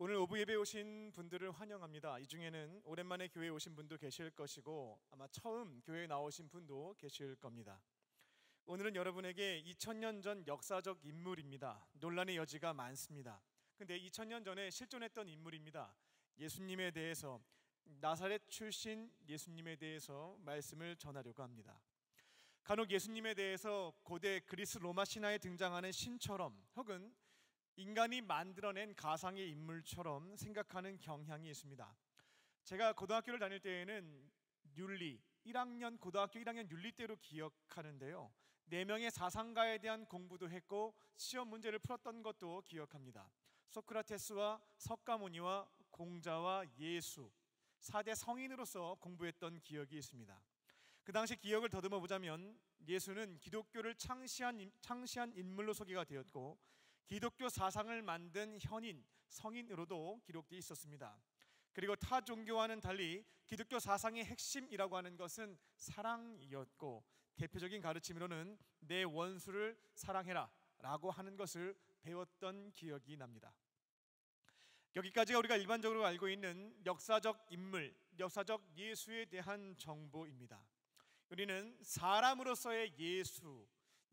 오늘 오브 예배 오신 분들을 환영합니다. 이 중에는 오랜만에 교회에 오신 분도 계실 것이고 아마 처음 교회에 나오신 분도 계실 겁니다. 오늘은 여러분에게 2000년 전 역사적 인물입니다. 논란의 여지가 많습니다. 근데 2000년 전에 실존했던 인물입니다. 예수님에 대해서, 나사렛 출신 예수님에 대해서 말씀을 전하려고 합니다. 간혹 예수님에 대해서 고대 그리스 로마 신화에 등장하는 신처럼 혹은 인간이 만들어낸 가상의 인물처럼 생각하는 경향이 있습니다. 제가 고등학교를 다닐 때에는 고등학교 1학년 윤리 때로 기억하는데요, 4명의 사상가에 대한 공부도 했고 시험 문제를 풀었던 것도 기억합니다. 소크라테스와 석가모니와 공자와 예수, 4대 성인으로서 공부했던 기억이 있습니다. 그 당시 기억을 더듬어 보자면 예수는 기독교를 창시한 인물로 소개가 되었고 기독교 사상을 만든 성인으로도 기록되어 있었습니다. 그리고 타 종교와는 달리 기독교 사상의 핵심이라고 하는 것은 사랑이었고 대표적인 가르침으로는 내 원수를 사랑해라 라고 하는 것을 배웠던 기억이 납니다. 여기까지가 우리가 일반적으로 알고 있는 역사적 인물, 역사적 예수에 대한 정보입니다. 우리는 사람으로서의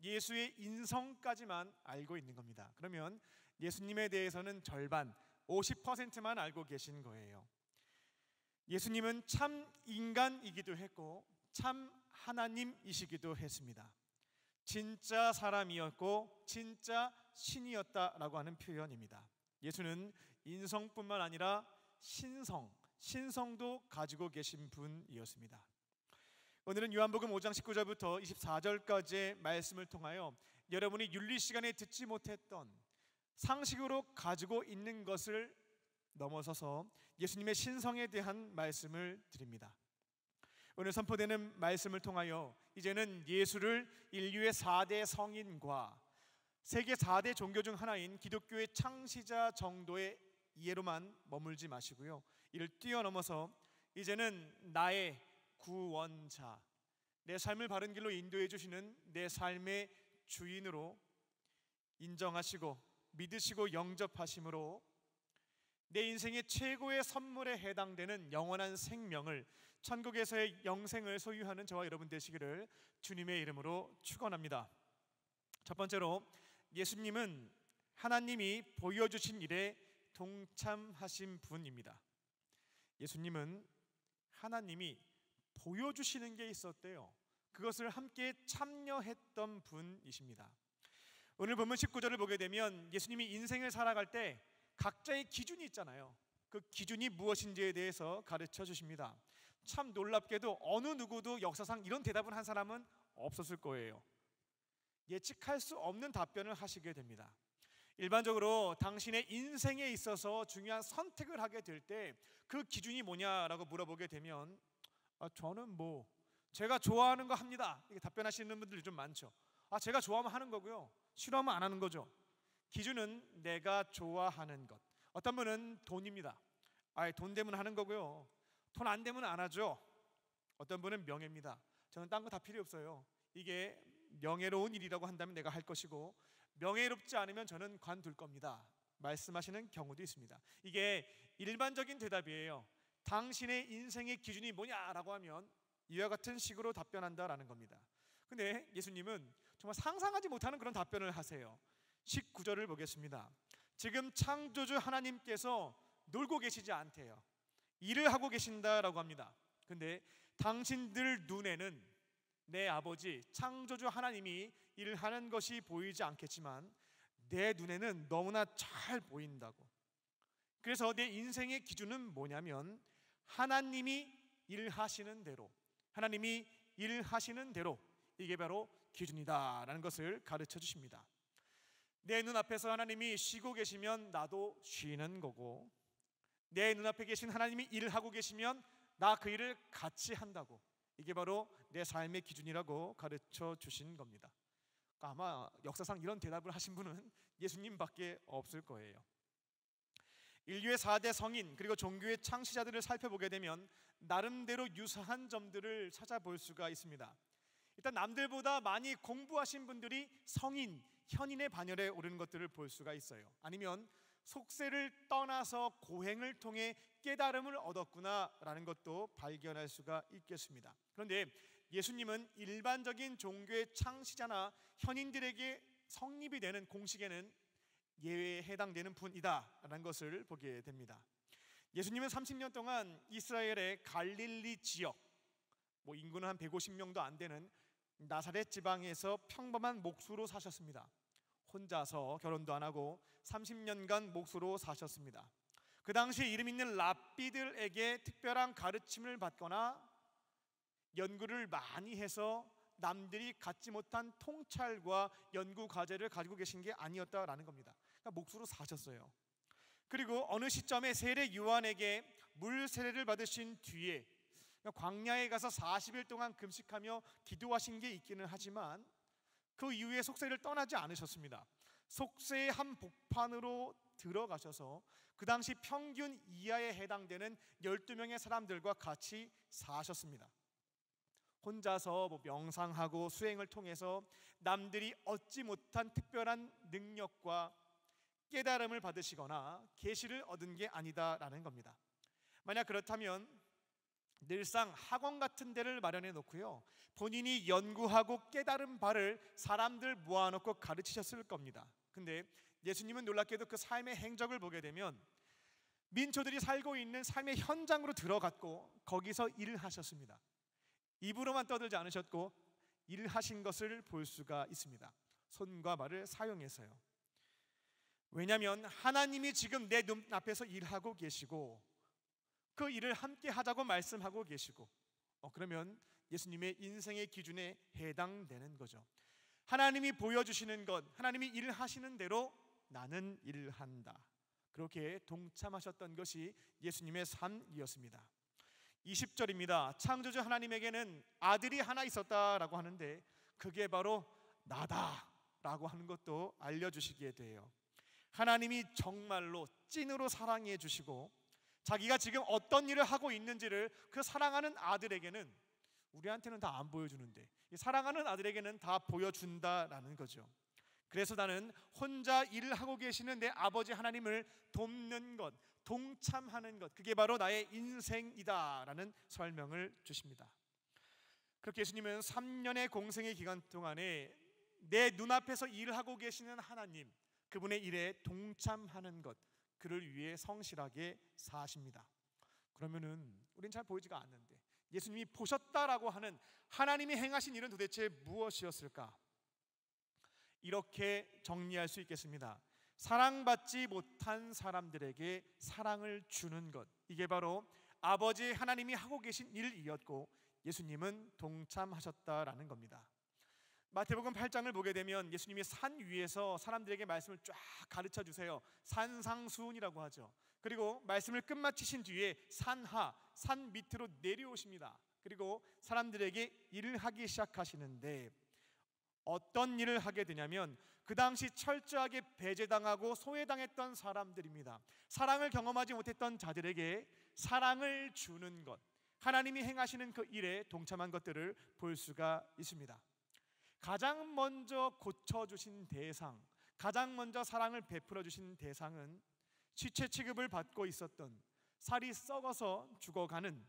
예수의 인성까지만 알고 있는 겁니다. 그러면 예수님에 대해서는 절반, 50%만 알고 계신 거예요. 예수님은 참 인간이기도 했고 참 하나님이시기도 했습니다. 진짜 사람이었고 진짜 신이었다라고 하는 표현입니다. 예수는 인성뿐만 아니라 신성도 가지고 계신 분이었습니다. 오늘은 요한복음 5장 19절부터 24절까지의 말씀을 통하여 여러분이 윤리 시간에 듣지 못했던 상식으로 가지고 있는 것을 넘어서서 예수님의 신성에 대한 말씀을 드립니다. 오늘 선포되는 말씀을 통하여 이제는 예수를 인류의 4대 성인과 세계 4대 종교 중 하나인 기독교의 창시자 정도의 이해로만 머물지 마시고요, 이를 뛰어넘어서 이제는 나의 구원자, 내 삶을 바른 길로 인도해 주시는 내 삶의 주인으로 인정하시고 믿으시고 영접하심으로 내 인생의 최고의 선물에 해당되는 영원한 생명을, 천국에서의 영생을 소유하는 저와 여러분 되시기를 주님의 이름으로 축원합니다. 첫 번째로, 예수님은 하나님이 보여주신 일에 동참하신 분입니다. 예수님은 하나님이 보여주시는 게 있었대요. 그것을 함께 참여했던 분이십니다. 오늘 본문 19절을 보게 되면 예수님이 인생을 살아갈 때 각자의 기준이 있잖아요. 그 기준이 무엇인지에 대해서 가르쳐 주십니다. 참 놀랍게도 어느 누구도 역사상 이런 대답을 한 사람은 없었을 거예요. 예측할 수 없는 답변을 하시게 됩니다. 일반적으로 당신의 인생에 있어서 중요한 선택을 하게 될 때 그 기준이 뭐냐라고 물어보게 되면 저는 제가 좋아하는 거 합니다, 이렇게 답변하시는 분들이 좀 많죠. 제가 좋아하면 하는 거고요, 싫어하면 안 하는 거죠. 기준은 내가 좋아하는 것. 어떤 분은 돈입니다. 돈 되면 하는 거고요, 돈 안 되면 안 하죠. 어떤 분은 명예입니다. 저는 딴 거 다 필요 없어요. 이게 명예로운 일이라고 한다면 내가 할 것이고 명예롭지 않으면 저는 관둘 겁니다, 말씀하시는 경우도 있습니다. 이게 일반적인 대답이에요. 당신의 인생의 기준이 뭐냐라고 하면 이와 같은 식으로 답변한다라는 겁니다. 근데 예수님은 정말 상상하지 못하는 그런 답변을 하세요. 19절을 보겠습니다. 지금 창조주 하나님께서 놀고 계시지 않대요. 일을 하고 계신다라고 합니다. 근데 당신들 눈에는 내 아버지 창조주 하나님이 일을 하는 것이 보이지 않겠지만 내 눈에는 너무나 잘 보인다고. 그래서 내 인생의 기준은 뭐냐면 하나님이 일하시는 대로, 이게 바로 기준이다라는 것을 가르쳐 주십니다. 내 눈앞에서 하나님이 쉬고 계시면 나도 쉬는 거고, 내 눈앞에 계신 하나님이 일을 하고 계시면 나 그 일을 같이 한다고. 이게 바로 내 삶의 기준이라고 가르쳐 주신 겁니다. 아마 역사상 이런 대답을 하신 분은 예수님밖에 없을 거예요. 인류의 4대 성인 그리고 종교의 창시자들을 살펴보게 되면 나름대로 유사한 점들을 찾아볼 수가 있습니다. 일단 남들보다 많이 공부하신 분들이 성인, 현인의 반열에 오르는 것들을 볼 수가 있어요. 아니면 속세를 떠나서 고행을 통해 깨달음을 얻었구나라는 것도 발견할 수가 있겠습니다. 그런데 예수님은 일반적인 종교의 창시자나 현인들에게 성립이 되는 공식에는 예외에 해당되는 분이다라는 것을 보게 됩니다. 예수님은 30년 동안 이스라엘의 갈릴리 지역, 인구는 한 150명도 안 되는 나사렛 지방에서 평범한 목수로 사셨습니다. 혼자서 결혼도 안 하고 30년간 목수로 사셨습니다. 그 당시에 이름 있는 랍비들에게 특별한 가르침을 받거나 연구를 많이 해서 남들이 갖지 못한 통찰과 연구 과제를 가지고 계신 게 아니었다라는 겁니다. 그러니까 목수로 사셨어요. 그리고 어느 시점에 세례 요한에게 물 세례를 받으신 뒤에 광야에 가서 40일 동안 금식하며 기도하신 게 있기는 하지만 그 이후에 속세를 떠나지 않으셨습니다. 속세의 한 복판으로 들어가셔서 그 당시 평균 이하에 해당되는 12명의 사람들과 같이 사셨습니다. 혼자서 명상하고 수행을 통해서 남들이 얻지 못한 특별한 능력과 깨달음을 받으시거나 계시를 얻은 게 아니다라는 겁니다. 만약 그렇다면 늘상 학원 같은 데를 마련해 놓고요, 본인이 연구하고 깨달은 바를 사람들 모아놓고 가르치셨을 겁니다. 근데 예수님은 놀랍게도 그 삶의 행적을 보게 되면 민초들이 살고 있는 삶의 현장으로 들어갔고 거기서 일을 하셨습니다. 입으로만 떠들지 않으셨고 일을 하신 것을 볼 수가 있습니다. 손과 발을 사용해서요. 왜냐하면 하나님이 지금 내 눈앞에서 일하고 계시고 그 일을 함께 하자고 말씀하고 계시고 그러면 예수님의 인생의 기준에 해당되는 거죠. 하나님이 보여주시는 것, 하나님이 일을 하시는 대로 나는 일을 한다. 그렇게 동참하셨던 것이 예수님의 삶이었습니다. 20절입니다. 창조주 하나님에게는 아들이 하나 있었다라고 하는데 그게 바로 나다라고 하는 것도 알려주시게 돼요. 하나님이 정말로 찐으로 사랑해 주시고 자기가 지금 어떤 일을 하고 있는지를 그 사랑하는 아들에게는, 우리한테는 다 안 보여주는데 사랑하는 아들에게는 다 보여준다라는 거죠. 그래서 나는 혼자 일을 하고 계시는 내 아버지 하나님을 돕는 것, 동참하는 것, 그게 바로 나의 인생이다라는 설명을 주십니다. 그렇게 예수님은 3년의 공생의 기간 동안에 내 눈앞에서 일을 하고 계시는 하나님, 그분의 일에 동참하는 것, 그를 위해 성실하게 사십니다. 그러면은 우린 잘 보이지가 않는데 예수님이 보셨다라고 하는 하나님이 행하신 일은 도대체 무엇이었을까? 이렇게 정리할 수 있겠습니다. 사랑받지 못한 사람들에게 사랑을 주는 것, 이게 바로 아버지 하나님이 하고 계신 일이었고 예수님은 동참하셨다라는 겁니다. 마태복음 8장을 보게 되면 예수님이 산 위에서 사람들에게 말씀을 쫙 가르쳐 주세요. 산상수훈이라고 하죠. 그리고 말씀을 끝마치신 뒤에 산하, 산 밑으로 내려오십니다. 그리고 사람들에게 일을 하기 시작하시는데 어떤 일을 하게 되냐면 그 당시 철저하게 배제당하고 소외당했던 사람들입니다. 사랑을 경험하지 못했던 자들에게 사랑을 주는 것, 하나님이 행하시는 그 일에 동참한 것들을 볼 수가 있습니다. 가장 먼저 고쳐주신 대상, 가장 먼저 사랑을 베풀어 주신 대상은 시체 취급을 받고 있었던, 살이 썩어서 죽어가는,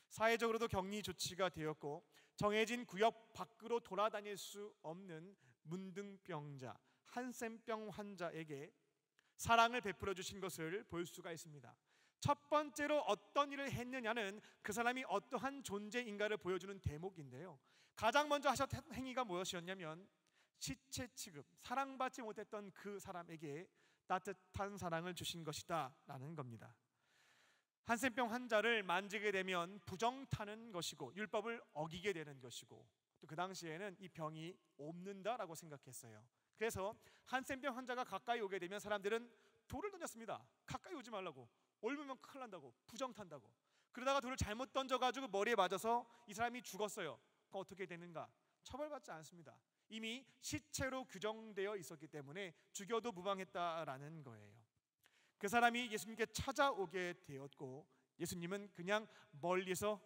사회적으로도 격리 조치가 되었고 정해진 구역 밖으로 돌아다닐 수 없는 문둥병자, 한센병 환자에게 사랑을 베풀어 주신 것을 볼 수가 있습니다. 첫 번째로 어떤 일을 했느냐는 그 사람이 어떠한 존재인가를 보여주는 대목인데요, 가장 먼저 하셨던 행위가 무엇이었냐면 시체 취급, 사랑받지 못했던 그 사람에게 따뜻한 사랑을 주신 것이다 라는 겁니다. 한센병 환자를 만지게 되면 부정타는 것이고 율법을 어기게 되는 것이고 또 그 당시에는 이 병이 옮는다라고 생각했어요. 그래서 한센병 환자가 가까이 오게 되면 사람들은 돌을 던졌습니다. 가까이 오지 말라고, 옮으면 큰일 난다고, 부정탄다고. 그러다가 돌을 잘못 던져가지고 머리에 맞아서 이 사람이 죽었어요. 그럼 어떻게 되는가? 처벌받지 않습니다. 이미 시체로 규정되어 있었기 때문에 죽여도 무방했다라는 거예요. 그 사람이 예수님께 찾아오게 되었고 예수님은 그냥 멀리서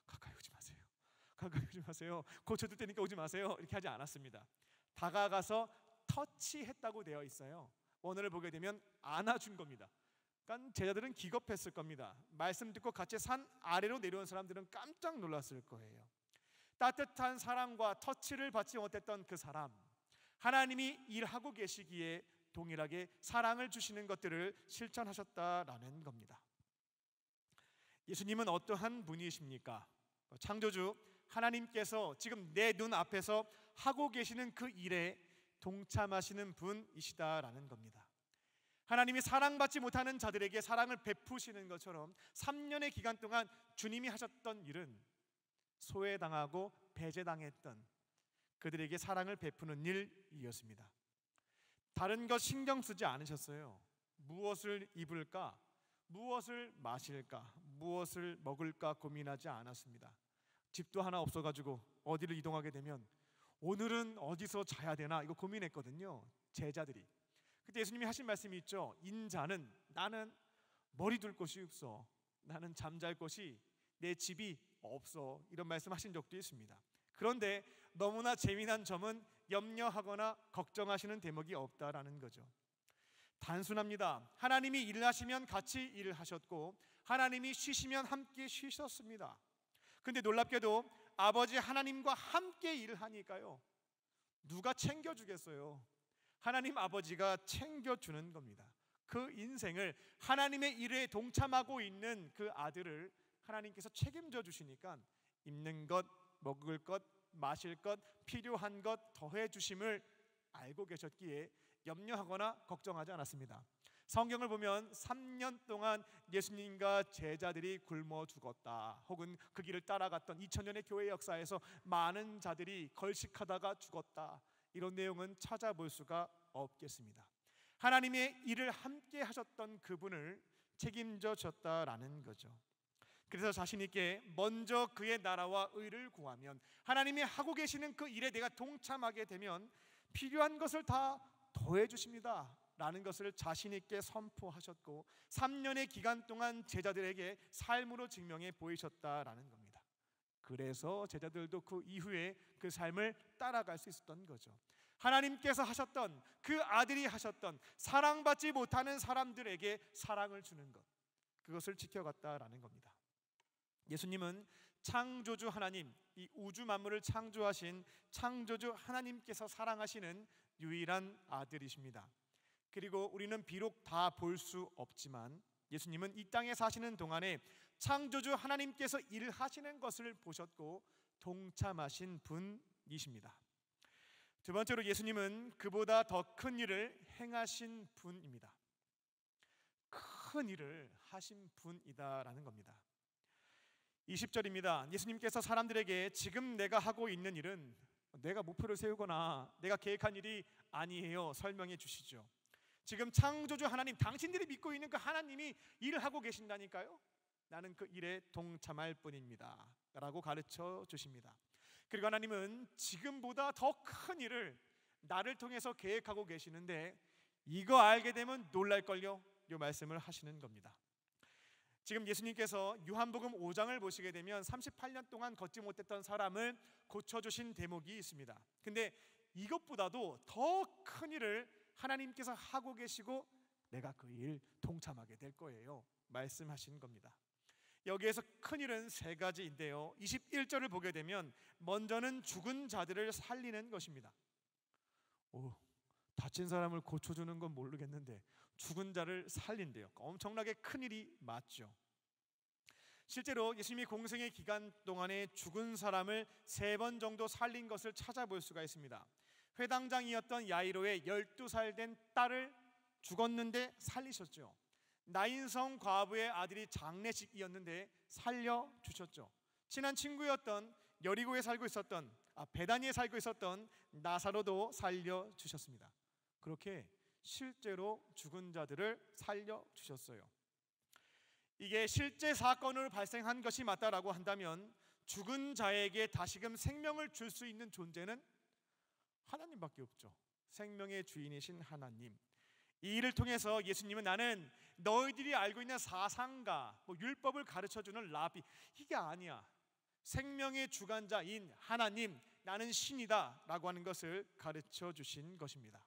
가까이 오지 마세요, 가까이 오지 마세요, 고쳐줄 테니까 오지 마세요 이렇게 하지 않았습니다. 다가가서 터치했다고 되어 있어요. 오늘을 보게 되면 안아준 겁니다. 그러니까 제자들은 기겁했을 겁니다. 말씀 듣고 같이 산 아래로 내려온 사람들은 깜짝 놀랐을 거예요. 따뜻한 사랑과 터치를 받지 못했던 그 사람, 하나님이 일하고 계시기에 동일하게 사랑을 주시는 것들을 실천하셨다라는 겁니다. 예수님은 어떠한 분이십니까? 창조주 하나님께서 지금 내 눈앞에서 하고 계시는 그 일에 동참하시는 분이시다라는 겁니다. 하나님이 사랑받지 못하는 자들에게 사랑을 베푸시는 것처럼 3년의 기간 동안 주님이 하셨던 일은 소외당하고 배제당했던 그들에게 사랑을 베푸는 일이었습니다. 다른 것 신경 쓰지 않으셨어요. 무엇을 입을까? 무엇을 마실까? 무엇을 먹을까 고민하지 않았습니다. 집도 하나 없어가지고 어디를 이동하게 되면 오늘은 어디서 자야 되나 이거 고민했거든요. 제자들이. 그때 예수님이 하신 말씀이 있죠. 인자는 나는 머리 둘 곳이 없어. 나는 잠잘 곳이 내 집이 없어. 이런 말씀하신 적도 있습니다. 그런데 너무나 재미난 점은 염려하거나 걱정하시는 대목이 없다라는 거죠. 단순합니다. 하나님이 일하시면 같이 일하셨고 하나님이 쉬시면 함께 쉬셨습니다. 근데 놀랍게도 아버지 하나님과 함께 일하니까요, 누가 챙겨주겠어요? 하나님 아버지가 챙겨주는 겁니다. 그 인생을 하나님의 일에 동참하고 있는 그 아들을 하나님께서 책임져 주시니까 입는 것, 먹을 것, 마실 것, 필요한 것 더해 주심을 알고 계셨기에 염려하거나 걱정하지 않았습니다. 성경을 보면 3년 동안 예수님과 제자들이 굶어 죽었다, 혹은 그 길을 따라갔던 2000년의 교회 역사에서 많은 자들이 걸식하다가 죽었다, 이런 내용은 찾아볼 수가 없겠습니다. 하나님의 일을 함께 하셨던 그분을 책임져 졌다라는 거죠. 그래서 자신 있게 먼저 그의 나라와 의를 구하면, 하나님이 하고 계시는 그 일에 내가 동참하게 되면 필요한 것을 다 더해 주십니다 라는 것을 자신 있게 선포하셨고 3년의 기간 동안 제자들에게 삶으로 증명해 보이셨다라는 겁니다. 그래서 제자들도 그 이후에 그 삶을 따라갈 수 있었던 거죠. 하나님께서 하셨던, 그 아들이 하셨던, 사랑받지 못하는 사람들에게 사랑을 주는 것, 그것을 지켜갔다라는 겁니다. 예수님은 창조주 하나님, 이 우주 만물을 창조하신 창조주 하나님께서 사랑하시는 유일한 아들이십니다. 그리고 우리는 비록 다 볼 수 없지만 예수님은 이 땅에 사시는 동안에 창조주 하나님께서 일하시는 것을 보셨고 동참하신 분이십니다. 두 번째로 예수님은 그보다 더 큰 일을 행하신 분입니다. 큰 일을 하신 분이다라는 겁니다. 20절입니다. 예수님께서 사람들에게 지금 내가 하고 있는 일은 내가 목표를 세우거나 내가 계획한 일이 아니에요 설명해 주시죠. 지금 창조주 하나님, 당신들이 믿고 있는 그 하나님이 일을 하고 계신다니까요. 나는 그 일에 동참할 뿐입니다 라고 가르쳐 주십니다. 그리고 하나님은 지금보다 더 큰 일을 나를 통해서 계획하고 계시는데 이거 알게 되면 놀랄걸요, 이 말씀을 하시는 겁니다. 지금 예수님께서 요한복음 5장을 보시게 되면 38년 동안 걷지 못했던 사람을 고쳐주신 대목이 있습니다. 근데 이것보다도 더 큰 일을 하나님께서 하고 계시고 내가 그 일 동참하게 될 거예요 말씀하신 겁니다. 여기에서 큰 일은 세 가지인데요, 21절을 보게 되면 먼저는 죽은 자들을 살리는 것입니다. 다친 사람을 고쳐주는 건 모르겠는데 죽은 자를 살린대요. 엄청나게 큰 일이 맞죠. 실제로 예수님이 공생의 기간 동안에 죽은 사람을 3번 정도 살린 것을 찾아볼 수가 있습니다. 회당장이었던 야이로의 12살 된 딸을 죽었는데 살리셨죠. 나인성 과부의 아들이 장례식이었는데 살려주셨죠. 친한 친구였던 여리고에 살고 있었던 베다니에 살고 있었던 나사로도 살려주셨습니다. 그렇게 실제로 죽은 자들을 살려주셨어요. 이게 실제 사건으로 발생한 것이 맞다라고 한다면 죽은 자에게 다시금 생명을 줄 수 있는 존재는 하나님밖에 없죠. 생명의 주인이신 하나님. 이 일을 통해서 예수님은 나는 너희들이 알고 있는 사상가, 율법을 가르쳐주는 라비, 이게 아니야. 생명의 주관자인 하나님, 나는 신이다 라고 하는 것을 가르쳐 주신 것입니다.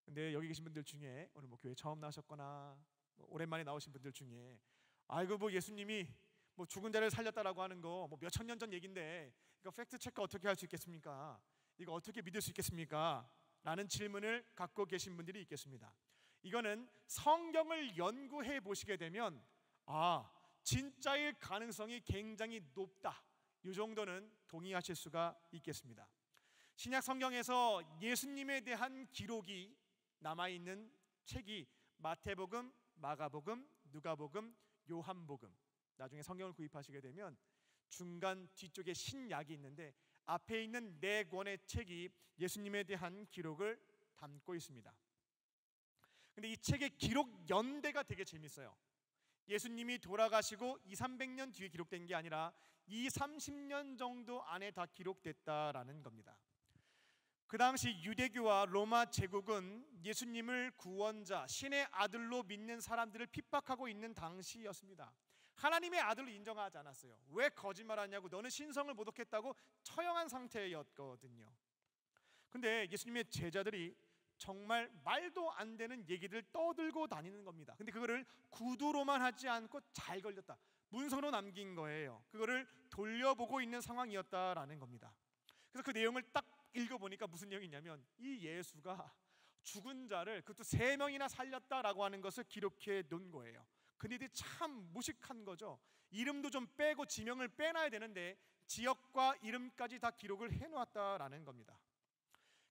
근데 여기 계신 분들 중에 오늘 뭐 교회 처음 나오셨거나 뭐 오랜만에 나오신 분들 중에 아이고 뭐 예수님이 뭐 죽은 자를 살렸다라고 하는 거 뭐 몇천 년 전 얘긴데 이거 팩트 체크 어떻게 할 수 있겠습니까? 이거 어떻게 믿을 수 있겠습니까? 라는 질문을 갖고 계신 분들이 있겠습니다. 이거는 성경을 연구해 보시게 되면 진짜일 가능성이 굉장히 높다, 이 정도는 동의하실 수가 있겠습니다. 신약 성경에서 예수님에 대한 기록이 남아있는 책이 마태복음, 마가복음, 누가복음, 요한복음. 나중에 성경을 구입하시게 되면 중간 뒤쪽에 신약이 있는데 앞에 있는 4권의 책이 예수님에 대한 기록을 담고 있습니다. 근데 이 책의 기록 연대가 되게 재밌어요. 예수님이 돌아가시고 200~300년 뒤에 기록된 게 아니라 20~30년 정도 안에 다 기록됐다라는 겁니다. 그 당시 유대교와 로마 제국은 예수님을 구원자, 신의 아들로 믿는 사람들을 핍박하고 있는 당시였습니다. 하나님의 아들로 인정하지 않았어요. 왜 거짓말하냐고, 너는 신성을 모독했다고 처형한 상태였거든요. 근데 예수님의 제자들이 정말 말도 안 되는 얘기들 떠들고 다니는 겁니다. 근데 그거를 구두로만 하지 않고 잘 걸렸다, 문서로 남긴 거예요. 그거를 돌려보고 있는 상황이었다라는 겁니다. 그래서 그 내용을 딱 읽어보니까 무슨 내용이냐면 이 예수가 죽은 자를 그것도 3명이나 살렸다라고 하는 것을 기록해 놓은 거예요. 근데 이게 참 무식한 거죠. 이름도 좀 빼고 지명을 빼놔야 되는데 지역과 이름까지 다 기록을 해놓았다라는 겁니다.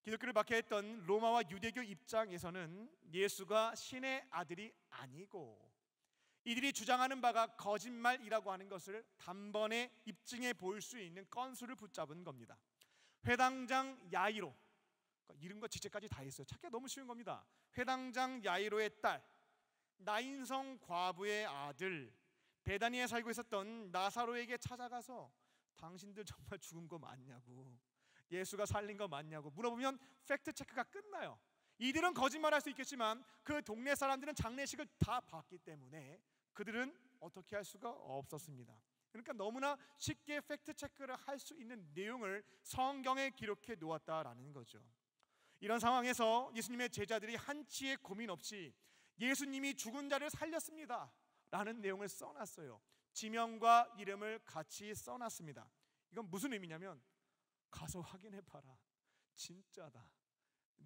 기독교를 박해했던 로마와 유대교 입장에서는 예수가 신의 아들이 아니고 이들이 주장하는 바가 거짓말이라고 하는 것을 단번에 입증해 볼 수 있는 건수를 붙잡은 겁니다. 회당장 야이로, 이름과 직책까지 다 있어요. 찾기가 너무 쉬운 겁니다. 회당장 야이로의 딸, 나인성 과부의 아들, 베다니에 살고 있었던 나사로에게 찾아가서 당신들 정말 죽은 거 맞냐고, 예수가 살린 거 맞냐고 물어보면 팩트 체크가 끝나요. 이들은 거짓말할 수 있겠지만 그 동네 사람들은 장례식을 다 봤기 때문에 그들은 어떻게 할 수가 없었습니다. 그러니까 너무나 쉽게 팩트 체크를 할 수 있는 내용을 성경에 기록해 놓았다라는 거죠. 이런 상황에서 예수님의 제자들이 한치의 고민 없이 예수님이 죽은 자를 살렸습니다 라는 내용을 써놨어요. 지명과 이름을 같이 써놨습니다. 이건 무슨 의미냐면 가서 확인해봐라, 진짜다.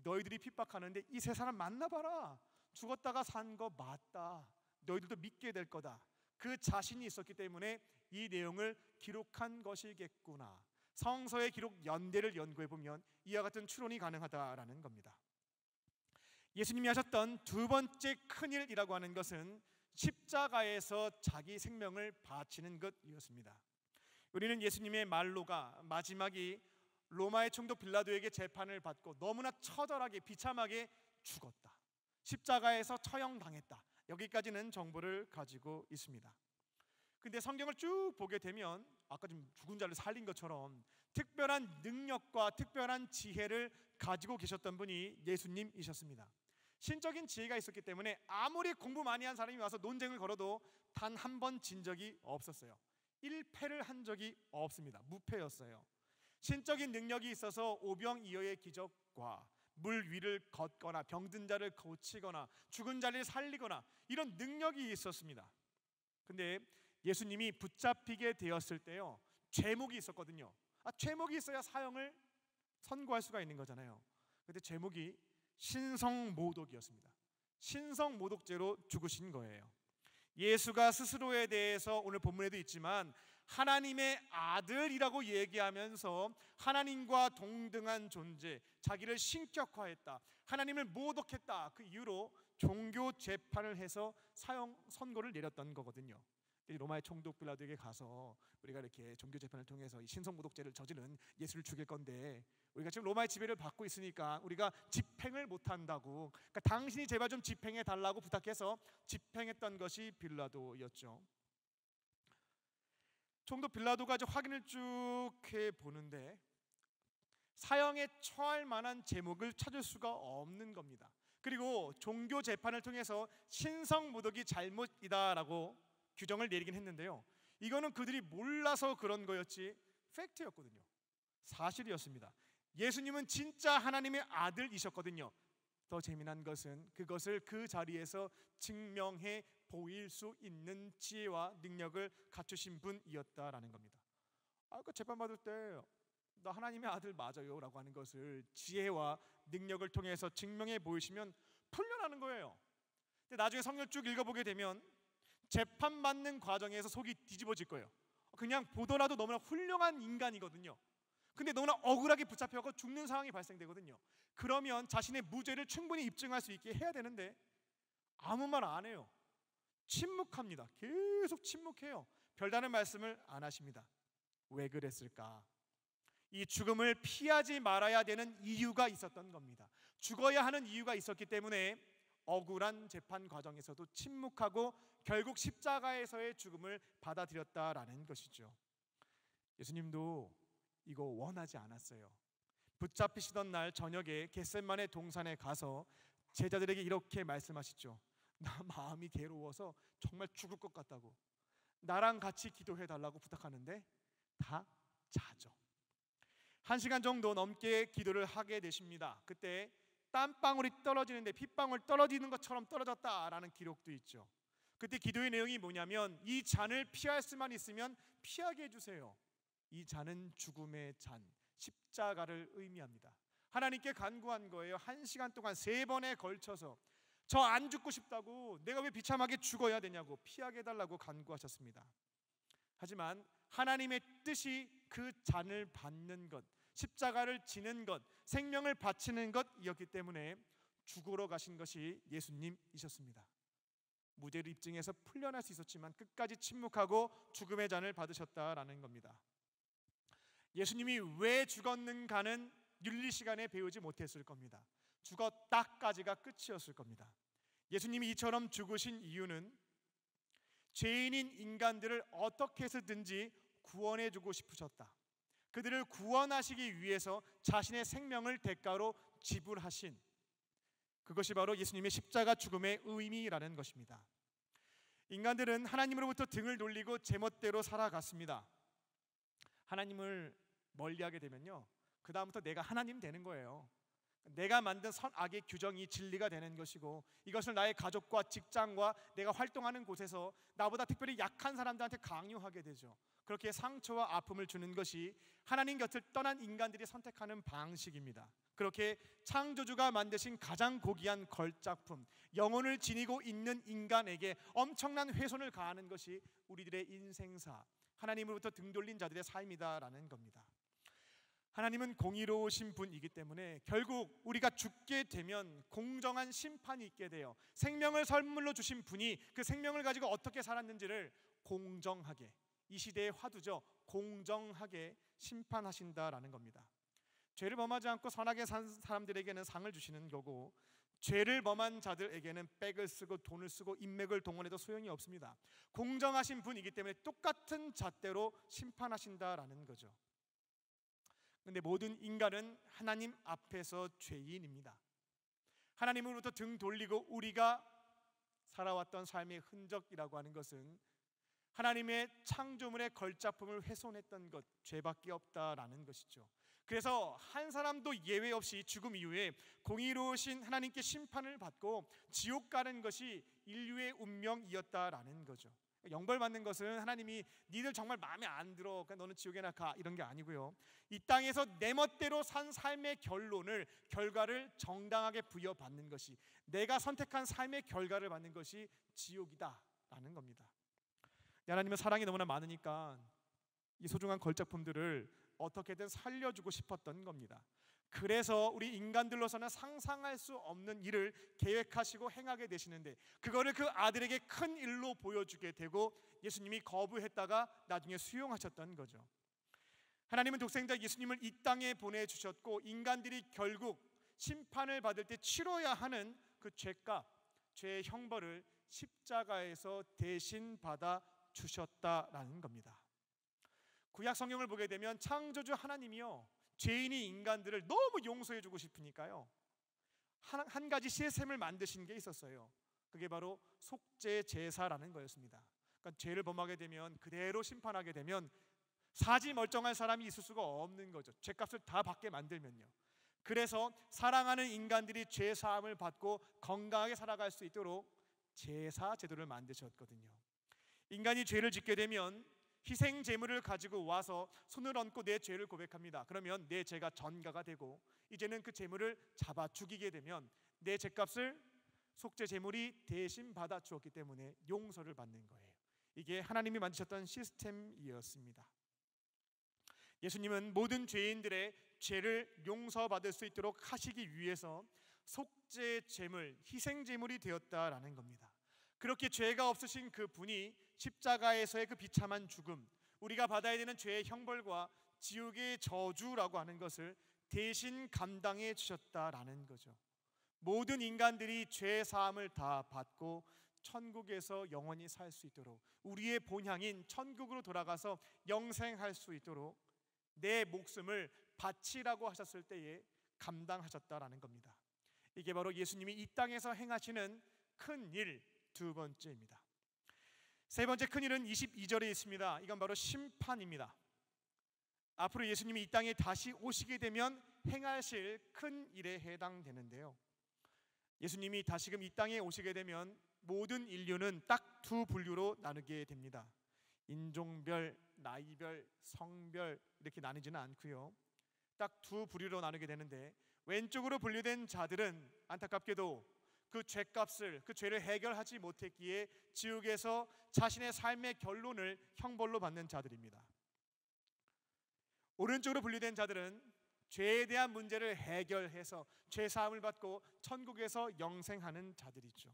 너희들이 핍박하는데 이 3사람 만나봐라, 죽었다가 산 거 맞다. 너희들도 믿게 될 거다. 그 자신이 있었기 때문에 이 내용을 기록한 것이겠구나. 성서의 기록 연대를 연구해보면 이와 같은 추론이 가능하다라는 겁니다. 예수님이 하셨던 두 번째 큰일이라고 하는 것은 십자가에서 자기 생명을 바치는 것이었습니다. 우리는 예수님의 말로가 마지막이 로마의 총독 빌라도에게 재판을 받고 너무나 처절하게 비참하게 죽었다, 십자가에서 처형당했다, 여기까지는 정보를 가지고 있습니다. 근데 성경을 쭉 보게 되면 아까 좀 죽은 자를 살린 것처럼 특별한 능력과 특별한 지혜를 가지고 계셨던 분이 예수님이셨습니다. 신적인 지혜가 있었기 때문에 아무리 공부 많이 한 사람이 와서 논쟁을 걸어도 단 한 번 진 적이 없었어요. 1패를 한 적이 없습니다. 무패였어요. 신적인 능력이 있어서 오병이어의 기적과 물 위를 걷거나 병든 자를 고치거나 죽은 자를 살리거나 이런 능력이 있었습니다. 근데 예수님이 붙잡히게 되었을 때요, 죄목이 있었거든요. 죄목이 있어야 사형을 선고할 수가 있는 거잖아요. 근데 죄목이 신성모독이었습니다. 신성모독죄로 죽으신 거예요. 예수가 스스로에 대해서 오늘 본문에도 있지만 하나님의 아들이라고 얘기하면서 하나님과 동등한 존재, 자기를 신격화했다, 하나님을 모독했다, 그 이유로 종교 재판을 해서 사형 선고를 내렸던 거거든요. 로마의 총독 빌라도에게 가서 우리가 이렇게 종교 재판을 통해서 이 신성모독죄를 저지른 예수를 죽일 건데 우리가 지금 로마의 지배를 받고 있으니까 우리가 집행을 못한다고, 그러니까 당신이 제발 좀 집행해 달라고 부탁해서 집행했던 것이 빌라도였죠. 총독 빌라도가 이제 확인을 쭉 해보는데 사형에 처할 만한 제목을 찾을 수가 없는 겁니다. 그리고 종교 재판을 통해서 신성모독이 잘못이다라고 규정을 내리긴 했는데요, 이거는 그들이 몰라서 그런 거였지 팩트였거든요. 사실이었습니다. 예수님은 진짜 하나님의 아들이셨거든요. 더 재미난 것은 그것을 그 자리에서 증명해 보일 수 있는 지혜와 능력을 갖추신 분이었다라는 겁니다. 그 재판받을 때 나 하나님의 아들 맞아요 라고 하는 것을 지혜와 능력을 통해서 증명해 보이시면 풀려나는 거예요. 근데 나중에 성경 쭉 읽어보게 되면 재판받는 과정에서 속이 뒤집어질 거예요. 그냥 보더라도 너무나 훌륭한 인간이거든요. 근데 너무나 억울하게 붙잡혀서 죽는 상황이 발생되거든요. 그러면 자신의 무죄를 충분히 입증할 수 있게 해야 되는데 아무 말 안 해요. 침묵합니다. 계속 침묵해요. 별다른 말씀을 안 하십니다. 왜 그랬을까? 이 죽음을 피하지 말아야 되는 이유가 있었던 겁니다. 죽어야 하는 이유가 있었기 때문에 억울한 재판 과정에서도 침묵하고 결국 십자가에서의 죽음을 받아들였다라는 것이죠. 예수님도 이거 원하지 않았어요. 붙잡히시던 날 저녁에 겟세마네 동산에 가서 제자들에게 이렇게 말씀하시죠. 나 마음이 괴로워서 정말 죽을 것 같다고. 나랑 같이 기도해 달라고 부탁하는데 다 자죠. 1시간 정도 넘게 기도를 하게 되십니다. 그때 땀방울이 떨어지는데 핏방울 떨어지는 것처럼 떨어졌다라는 기록도 있죠. 그때 기도의 내용이 뭐냐면 이 잔을 피할 수만 있으면 피하게 해주세요. 이 잔은 죽음의 잔, 십자가를 의미합니다. 하나님께 간구한 거예요. 1시간 동안 3번에 걸쳐서 저 안 죽고 싶다고, 내가 왜 비참하게 죽어야 되냐고 피하게 해달라고 간구하셨습니다. 하지만 하나님의 뜻이 그 잔을 받는 것, 십자가를 지는 것, 생명을 바치는 것이었기 때문에 죽으러 가신 것이 예수님이셨습니다. 무죄를 입증해서 풀려날 수 있었지만 끝까지 침묵하고 죽음의 잔을 받으셨다라는 겁니다. 예수님이 왜 죽었는가는 윤리 시간에 배우지 못했을 겁니다. 죽었다까지가 끝이었을 겁니다. 예수님이 이처럼 죽으신 이유는 죄인인 인간들을 어떻게 해서든지 구원해 주고 싶으셨다. 그들을 구원하시기 위해서 자신의 생명을 대가로 지불하신, 그것이 바로 예수님의 십자가 죽음의 의미라는 것입니다. 인간들은 하나님으로부터 등을 돌리고 제멋대로 살아갔습니다. 하나님을 멀리하게 되면요, 그 다음부터 내가 하나님 되는 거예요. 내가 만든 선악의 규정이 진리가 되는 것이고, 이것을 나의 가족과 직장과 내가 활동하는 곳에서 나보다 특별히 약한 사람들한테 강요하게 되죠. 그렇게 상처와 아픔을 주는 것이 하나님 곁을 떠난 인간들이 선택하는 방식입니다. 그렇게 창조주가 만드신 가장 고귀한 걸작품, 영혼을 지니고 있는 인간에게 엄청난 훼손을 가하는 것이 우리들의 인생사, 하나님으로부터 등 돌린 자들의 삶이다라는 겁니다. 하나님은 공의로우신 분이기 때문에 결국 우리가 죽게 되면 공정한 심판이 있게 돼요. 생명을 선물로 주신 분이 그 생명을 가지고 어떻게 살았는지를 공정하게, 이 시대의 화두죠, 공정하게 심판하신다라는 겁니다. 죄를 범하지 않고 선하게 산 사람들에게는 상을 주시는 거고, 죄를 범한 자들에게는 백을 쓰고 돈을 쓰고 인맥을 동원해도 소용이 없습니다. 공정하신 분이기 때문에 똑같은 잣대로 심판하신다라는 거죠. 그런데 모든 인간은 하나님 앞에서 죄인입니다. 하나님으로부터 등 돌리고 우리가 살아왔던 삶의 흔적이라고 하는 것은 하나님의 창조물의 걸작품을 훼손했던 것, 죄밖에 없다라는 것이죠. 그래서 한 사람도 예외 없이 죽음 이후에 공의로우신 하나님께 심판을 받고 지옥 가는 것이 인류의 운명이었다라는 거죠. 영벌 받는 것은 하나님이 니들 정말 마음에 안 들어, 그러니까 너는 지옥에나 가, 이런 게 아니고요. 이 땅에서 내 멋대로 산 삶의 결과를 정당하게 부여받는 것이, 내가 선택한 삶의 결과를 받는 것이 지옥이다라는 겁니다. 하나님은 사랑이 너무나 많으니까 이 소중한 걸작품들을 어떻게든 살려주고 싶었던 겁니다. 그래서 우리 인간들로서는 상상할 수 없는 일을 계획하시고 행하게 되시는데, 그거를 그 아들에게 큰 일로 보여주게 되고 예수님이 거부했다가 나중에 수용하셨던 거죠. 하나님은 독생자 예수님을 이 땅에 보내주셨고, 인간들이 결국 심판을 받을 때 치러야 하는 그 죄값, 죄의 형벌을 십자가에서 대신 받아 주셨다라는 겁니다. 구약 성경을 보게 되면 창조주 하나님이요, 죄인이 인간들을 너무 용서해 주고 싶으니까요, 한 가지 시스템을 만드신 게 있었어요. 그게 바로 속죄 제사라는 거였습니다. 그러니까 죄를 범하게 되면, 그대로 심판하게 되면 사지 멀쩡한 사람이 있을 수가 없는 거죠. 죄값을 다 받게 만들면요. 그래서 사랑하는 인간들이 죄 사함을 받고 건강하게 살아갈 수 있도록 제사 제도를 만드셨거든요. 인간이 죄를 짓게 되면 희생 제물을 가지고 와서 손을 얹고 내 죄를 고백합니다. 그러면 내 죄가 전가가 되고 이제는 그 제물을 잡아 죽이게 되면 내 죄값을 속죄 제물이 대신 받아 주었기 때문에 용서를 받는 거예요. 이게 하나님이 만드셨던 시스템이었습니다. 예수님은 모든 죄인들의 죄를 용서받을 수 있도록 하시기 위해서 속죄 제물, 희생 제물이 되었다라는 겁니다. 그렇게 죄가 없으신 그 분이 십자가에서의 그 비참한 죽음, 우리가 받아야 되는 죄의 형벌과 지옥의 저주라고 하는 것을 대신 감당해 주셨다라는 거죠. 모든 인간들이 죄 사함을 다 받고 천국에서 영원히 살 수 있도록, 우리의 본향인 천국으로 돌아가서 영생할 수 있도록 내 목숨을 바치라고 하셨을 때에 감당하셨다라는 겁니다. 이게 바로 예수님이 이 땅에서 행하시는 큰 일 두 번째입니다. 세 번째 큰 일은 22절에 있습니다. 이건 바로 심판입니다. 앞으로 예수님이 이 땅에 다시 오시게 되면 행하실 큰 일에 해당되는데요. 예수님이 다시금 이 땅에 오시게 되면 모든 인류는 딱 두 분류로 나누게 됩니다. 인종별, 나이별, 성별 이렇게 나누지는 않고요. 딱 두 부류로 나누게 되는데, 왼쪽으로 분류된 자들은 안타깝게도 그 죄값을, 그 죄를 해결하지 못했기에 지옥에서 자신의 삶의 결론을 형벌로 받는 자들입니다. 오른쪽으로 분류된 자들은 죄에 대한 문제를 해결해서 죄 사함을 받고 천국에서 영생하는 자들이죠.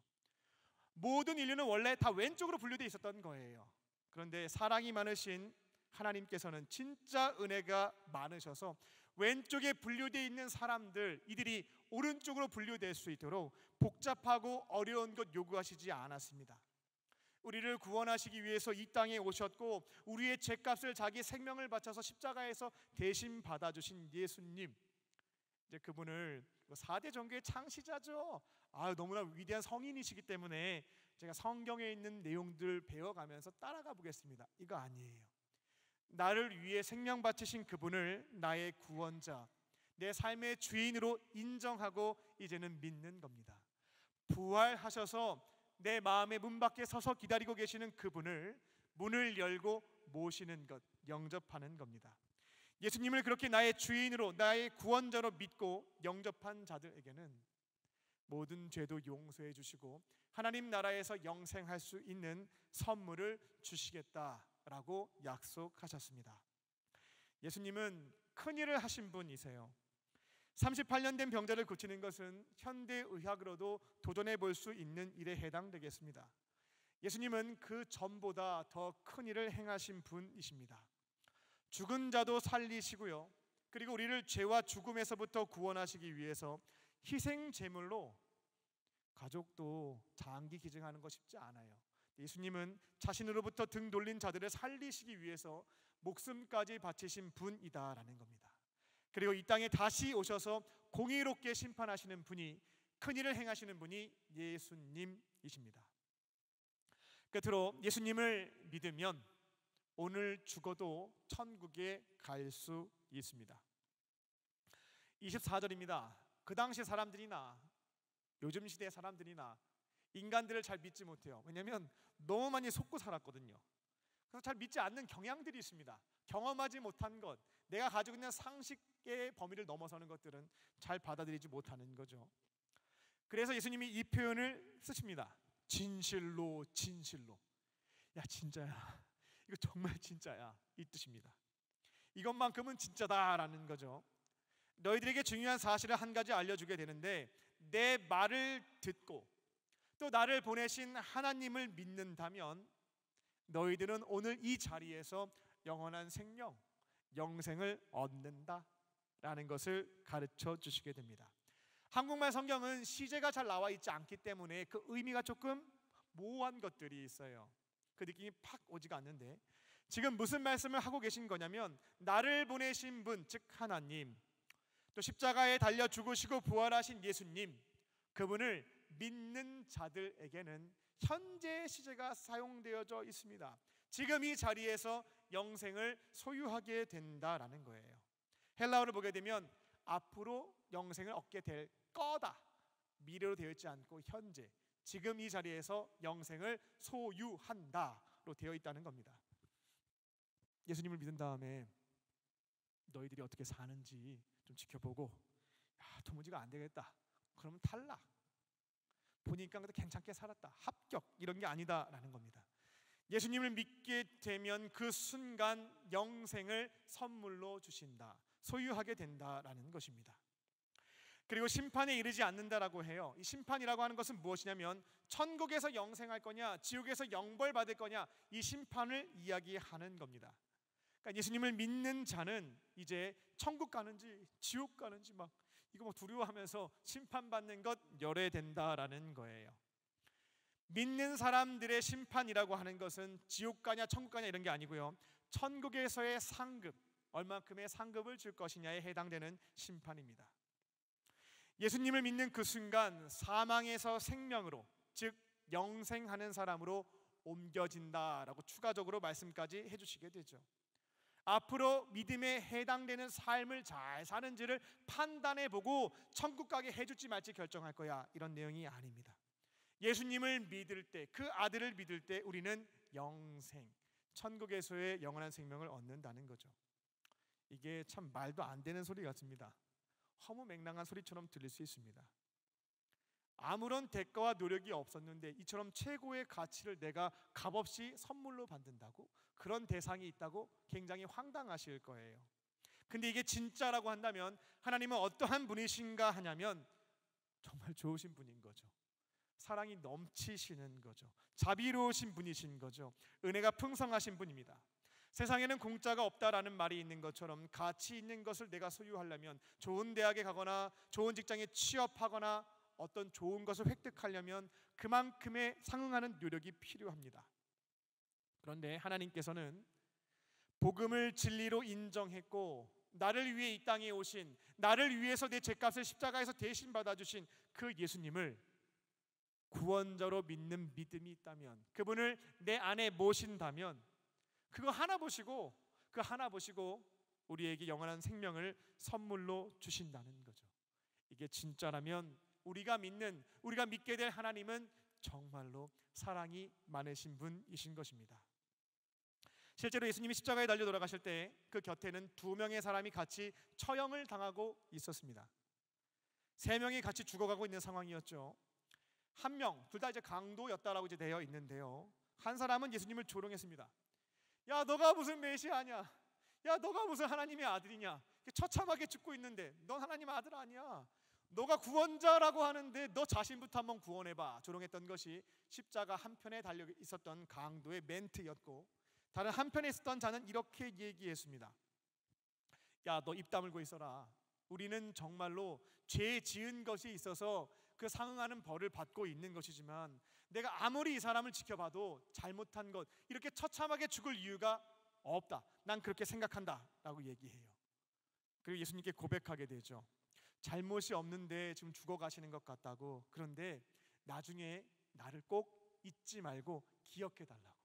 모든 인류는 원래 다 왼쪽으로 분류되어 있었던 거예요. 그런데 사랑이 많으신 하나님께서는 진짜 은혜가 많으셔서 왼쪽에 분류되어 있는 사람들, 이들이 오른쪽으로 분류될 수 있도록 복잡하고 어려운 것 요구하시지 않았습니다. 우리를 구원하시기 위해서 이 땅에 오셨고 우리의 죄값을 자기 생명을 바쳐서 십자가에서 대신 받아주신 예수님, 이제 그분을 4대 종교의 창시자죠. 너무나 위대한 성인이시기 때문에 제가 성경에 있는 내용들 배워가면서 따라가 보겠습니다. 이거 아니에요. 나를 위해 생명 바치신 그분을 나의 구원자, 내 삶의 주인으로 인정하고 이제는 믿는 겁니다. 부활하셔서 내 마음의 문 밖에 서서 기다리고 계시는 그분을 문을 열고 모시는 것, 영접하는 겁니다. 예수님을 그렇게 나의 주인으로, 나의 구원자로 믿고 영접한 자들에게는 모든 죄도 용서해 주시고 하나님 나라에서 영생할 수 있는 선물을 주시겠다라고 약속하셨습니다. 예수님은 큰일을 하신 분이세요. 38년 된 병자를 고치는 것은 현대의학으로도 도전해 볼 수 있는 일에 해당되겠습니다. 예수님은 그 전보다 더 큰 일을 행하신 분이십니다. 죽은 자도 살리시고요, 그리고 우리를 죄와 죽음에서부터 구원하시기 위해서 희생 제물로, 가족도 장기 기증하는 거 쉽지 않아요. 예수님은 자신으로부터 등 돌린 자들을 살리시기 위해서 목숨까지 바치신 분이다라는 겁니다. 그리고 이 땅에 다시 오셔서 공의롭게 심판하시는 분이, 큰 일을 행하시는 분이 예수님이십니다. 끝으로 예수님을 믿으면 오늘 죽어도 천국에 갈 수 있습니다. 24절입니다. 그 당시 사람들이나 요즘 시대 사람들이나 인간들을 잘 믿지 못해요. 왜냐하면 너무 많이 속고 살았거든요. 그래서 잘 믿지 않는 경향들이 있습니다. 경험하지 못한 것, 내가 가지고 있는 상식의 범위를 넘어서는 것들은 잘 받아들이지 못하는 거죠. 그래서 예수님이 이 표현을 쓰십니다. 진실로, 진실로. 야, 진짜야. 이거 정말 진짜야. 이 뜻입니다. 이것만큼은 진짜다라는 거죠. 너희들에게 중요한 사실을 한 가지 알려주게 되는데, 내 말을 듣고 또 나를 보내신 하나님을 믿는다면 너희들은 오늘 이 자리에서 영원한 생명, 영생을 얻는다라는 것을 가르쳐 주시게 됩니다. 한국말 성경은 시제가 잘 나와 있지 않기 때문에 그 의미가 조금 모호한 것들이 있어요. 그 느낌이 팍 오지가 않는데, 지금 무슨 말씀을 하고 계신 거냐면, 나를 보내신 분, 즉 하나님, 또 십자가에 달려 죽으시고 부활하신 예수님, 그분을 믿는 자들에게는 현재 시제가 사용되어져 있습니다. 지금 이 자리에서 영생을 소유하게 된다라는 거예요. 헬라어를 보게 되면 앞으로 영생을 얻게 될 거다. 미래로 되어 있지 않고 현재, 지금 이 자리에서 영생을 소유한다로 되어 있다는 겁니다. 예수님을 믿은 다음에 너희들이 어떻게 사는지 좀 지켜보고, 도무지가 안 되겠다, 그러면 탈락. 보니까 그래도 괜찮게 살았다, 합격, 이런 게 아니다라는 겁니다. 예수님을 믿게 되면 그 순간 영생을 선물로 주신다, 소유하게 된다라는 것입니다. 그리고 심판에 이르지 않는다라고 해요. 이 심판이라고 하는 것은 무엇이냐면 천국에서 영생할 거냐, 지옥에서 영벌 받을 거냐, 이 심판을 이야기하는 겁니다. 그러니까 예수님을 믿는 자는 이제 천국 가는지 지옥 가는지 막 이거 두려워하면서 심판받는 것 열애된다라는 거예요. 믿는 사람들의 심판이라고 하는 것은 지옥 가냐 천국 가냐 이런 게 아니고요, 천국에서의 상급, 얼만큼의 상급을 줄 것이냐에 해당되는 심판입니다. 예수님을 믿는 그 순간 사망에서 생명으로, 즉 영생하는 사람으로 옮겨진다라고 추가적으로 말씀까지 해주시게 되죠. 앞으로 믿음에 해당되는 삶을 잘 사는지를 판단해보고 천국 가게 해줄지 말지 결정할 거야, 이런 내용이 아닙니다. 예수님을 믿을 때, 그 아들을 믿을 때 우리는 영생, 천국에서의 영원한 생명을 얻는다는 거죠. 이게 참 말도 안 되는 소리 같습니다. 허무맹랑한 소리처럼 들릴 수 있습니다. 아무런 대가와 노력이 없었는데 이처럼 최고의 가치를 내가 값없이 선물로 받는다고? 그런 대상이 있다고? 굉장히 황당하실 거예요. 근데 이게 진짜라고 한다면 하나님은 어떠한 분이신가 하냐면 정말 좋으신 분인 거죠. 사랑이 넘치시는 거죠. 자비로우신 분이신 거죠. 은혜가 풍성하신 분입니다. 세상에는 공짜가 없다라는 말이 있는 것처럼 가치 있는 것을 내가 소유하려면, 좋은 대학에 가거나 좋은 직장에 취업하거나 어떤 좋은 것을 획득하려면 그만큼의 상응하는 노력이 필요합니다. 그런데 하나님께서는 복음을 진리로 인정했고 나를 위해 이 땅에 오신, 나를 위해서 내 죄값을 십자가에서 대신 받아주신 그 예수님을 구원자로 믿는 믿음이 있다면, 그분을 내 안에 모신다면 그거 하나 보시고, 그 하나 보시고 우리에게 영원한 생명을 선물로 주신다는 거죠. 이게 진짜라면 우리가 믿게 될 하나님은 정말로 사랑이 많으신 분이신 것입니다. 실제로 예수님이 십자가에 달려 돌아가실 때 그 곁에는 2명의 사람이 같이 처형을 당하고 있었습니다. 3명이 같이 죽어가고 있는 상황이었죠. 한 명, 둘 다 이제 강도였다라고 이제 되어 있는데요, 한 사람은 예수님을 조롱했습니다. 야, 너가 무슨 메시아냐? 야, 너가 무슨 하나님의 아들이냐? 처참하게 죽고 있는데 넌 하나님의 아들 아니야. 너가 구원자라고 하는데 너 자신부터 한번 구원해봐. 조롱했던 것이 십자가 한편에 달려 있었던 강도의 멘트였고, 다른 한편에 있었던 자는 이렇게 얘기했습니다. 야, 너 입 다물고 있어라. 우리는 정말로 죄 지은 것이 있어서 그 상응하는 벌을 받고 있는 것이지만 내가 아무리 이 사람을 지켜봐도 잘못한 것, 이렇게 처참하게 죽을 이유가 없다. 난 그렇게 생각한다 라고 얘기해요. 그리고 예수님께 고백하게 되죠. 잘못이 없는데 지금 죽어가시는 것 같다고. 그런데 나중에 나를 꼭 잊지 말고 기억해 달라고.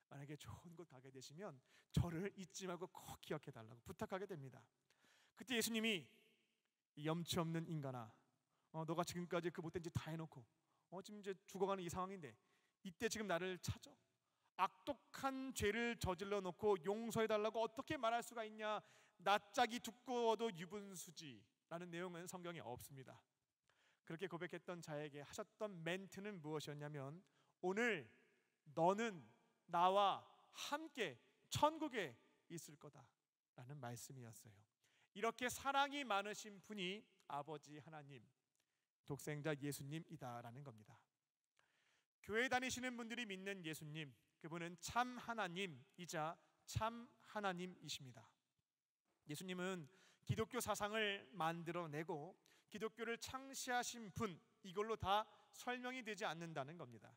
만약에 좋은 곳 가게 되시면 저를 잊지 말고 꼭 기억해 달라고 부탁하게 됩니다. 그때 예수님이 이 염치 없는 인간아, 너가 지금까지 그 못된 짓 다 해놓고 지금 이제 죽어가는 이 상황인데 이때 지금 나를 찾아? 악독한 죄를 저질러 놓고 용서해 달라고 어떻게 말할 수가 있냐? 낯짝이 두꺼워도 유분수지라는 내용은 성경에 없습니다. 그렇게 고백했던 자에게 하셨던 멘트는 무엇이었냐면, 오늘 너는 나와 함께 천국에 있을 거다라는 말씀이었어요. 이렇게 사랑이 많으신 분이 아버지 하나님, 독생자 예수님이다라는 겁니다. 교회 다니시는 분들이 믿는 예수님, 그분은 참 하나님이자 참 하나님이십니다. 예수님은 기독교 사상을 만들어내고 기독교를 창시하신 분, 이걸로 다 설명이 되지 않는다는 겁니다.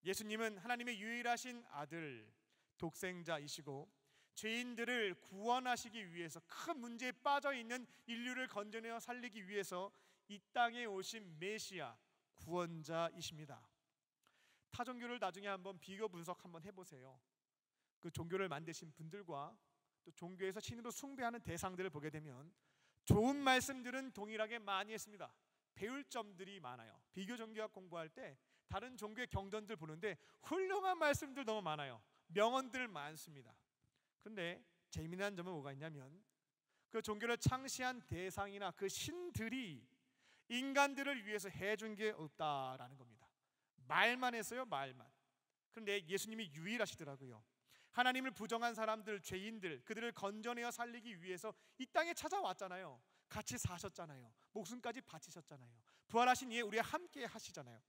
예수님은 하나님의 유일하신 아들, 독생자이시고 죄인들을 구원하시기 위해서, 큰 문제에 빠져있는 인류를 건져내어 살리기 위해서 이 땅에 오신 메시아, 구원자이십니다. 타 종교를 나중에 한번 비교 분석 한번 해보세요. 그 종교를 만드신 분들과 또 종교에서 신으로 숭배하는 대상들을 보게 되면 좋은 말씀들은 동일하게 많이 했습니다. 배울 점들이 많아요. 비교 종교학 공부할 때 다른 종교의 경전들 보는데 훌륭한 말씀들 너무 많아요. 명언들 많습니다. 그런데 재미난 점은 뭐가 있냐면 그 종교를 창시한 대상이나 그 신들이 인간들을 위해서 해준 게 없다라는 겁니다. 말만 했어요, 말만. 그런데 예수님이 유일하시더라고요. 하나님을 부정한 사람들, 죄인들, 그들을 건져내어 살리기 위해서 이 땅에 찾아왔잖아요. 같이 사셨잖아요. 목숨까지 바치셨잖아요. 부활하신 이에 우리와 함께 하시잖아요.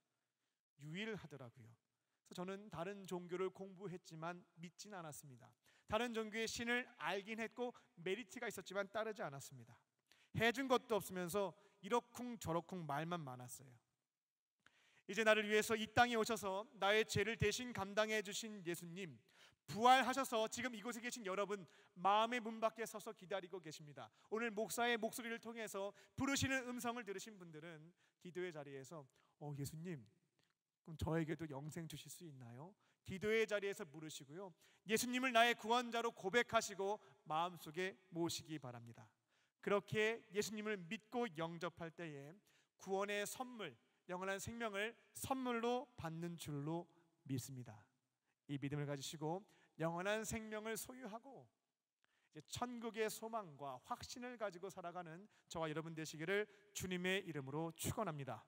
유일하더라고요. 그래서 저는 다른 종교를 공부했지만 믿진 않았습니다. 다른 종교의 신을 알긴 했고 메리트가 있었지만 따르지 않았습니다. 해준 것도 없으면서 이러쿵 저러쿵 말만 많았어요. 이제 나를 위해서 이 땅에 오셔서 나의 죄를 대신 감당해 주신 예수님, 부활하셔서 지금 이곳에 계신 여러분 마음의 문 밖에 서서 기다리고 계십니다. 오늘 목사의 목소리를 통해서 부르시는 음성을 들으신 분들은 기도의 자리에서 예수님, 그럼 저에게도 영생 주실 수 있나요? 기도의 자리에서 물으시고요, 예수님을 나의 구원자로 고백하시고 마음속에 모시기 바랍니다. 그렇게 예수님을 믿고 영접할 때에 구원의 선물, 영원한 생명을 선물로 받는 줄로 믿습니다. 이 믿음을 가지시고 영원한 생명을 소유하고 이제 천국의 소망과 확신을 가지고 살아가는 저와 여러분 되시기를 주님의 이름으로 축원합니다.